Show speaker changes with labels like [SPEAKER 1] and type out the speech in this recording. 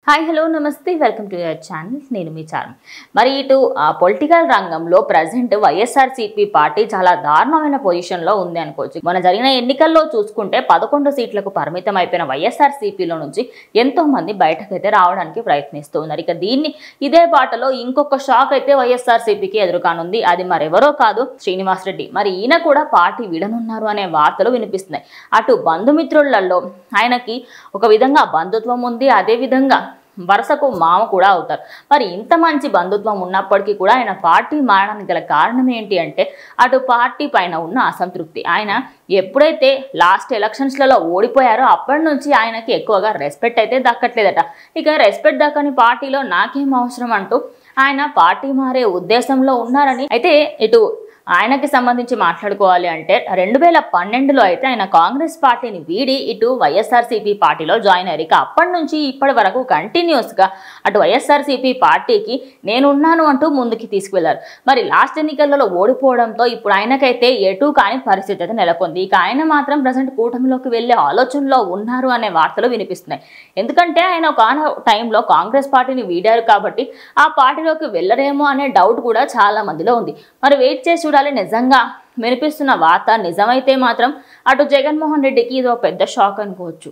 [SPEAKER 1] Hi hello నమస్తే welcome to your channel నేను మీ charm మరి ఇటు పొలిటికల్ రంగంలో ప్రెజెంట్ వైఎస్ఆర్సీపీ పార్టీ చాలా దారుణమైన పొజిషన్లో ఉంది అనుకోవచ్చు. మన జరిగిన ఎన్నికల్లో చూసుకుంటే 11 సీట్లకు పరిమితం అయిపోయిన వైఎస్ఆర్సీపీలో నుంచి ఎంతో మంది బయటకైతే రావడానికి ప్రయత్నిస్తూ ఉన్నారు. ఇక ఇదే బాటలో ఇంకొక షాక్ అయితే వైఎస్ఆర్సీపీకి ఎదురుకానుంది. అది మరెవరో కాదు, శ్రీనివాస్ రెడ్డి. మరి ఈయన కూడా పార్టీ విడనున్నారు అనే వార్తలు వినిపిస్తున్నాయి. అటు బంధుమిత్రులలో ఆయనకి ఒక విధంగా బంధుత్వం ఉంది, అదే విధంగా వరుసకు మామ కూడా అవుతారు. మరి ఇంత మంచి బంధుత్వం ఉన్నప్పటికీ కూడా ఆయన పార్టీ మారడానికి గల కారణం ఏంటి అంటే అటు పార్టీ పైన ఉన్న అసంతృప్తి. ఆయన ఎప్పుడైతే లాస్ట్ ఎలక్షన్స్లలో ఓడిపోయారో అప్పటి నుంచి ఆయనకి ఎక్కువగా రెస్పెక్ట్ అయితే దక్కట్లేదట. ఇక రెస్పెక్ట్ దక్కని పార్టీలో నాకేం అవసరం అంటూ ఆయన పార్టీ మారే ఉద్దేశంలో ఉన్నారని అయితే ఇటు ఆయనకి సంబంధించి మాట్లాడుకోవాలి అంటే 2012లో అయితే ఆయన కాంగ్రెస్ పార్టీని వీడి ఇటు వైఎస్ఆర్సీపీ పార్టీలో జాయిన్ అయ్యారు. ఇక అప్పటి నుంచి ఇప్పటి వరకు కంటిన్యూస్గా అటు వైఎస్ఆర్సీపీ పార్టీకి నేనున్నాను అంటూ ముందుకు తీసుకువెళ్లారు. మరి లాస్ట్ ఎన్నికలలో ఓడిపోవడంతో ఇప్పుడు ఆయనకైతే ఎటు కాని పరిస్థితి అయితే నెలకొంది. ఇక ఆయన మాత్రం ప్రజెంట్ కూటమిలోకి వెళ్లే ఆలోచనలో ఉన్నారు అనే వార్తలు వినిపిస్తున్నాయి. ఎందుకంటే ఆయన ఒక టైంలో కాంగ్రెస్ పార్టీని వీడారు కాబట్టి ఆ పార్టీలోకి వెళ్ళరేమో అనే డౌట్ కూడా చాలా మందిలో ఉంది. మరి వెయిట్ చేసి నిజంగా వినిపిస్తున్న వార్త నిజమైతే మాత్రం అటు జగన్మోహన్ రెడ్డికి ఇది ఒక పెద్ద షాక్ అనుకోవచ్చు.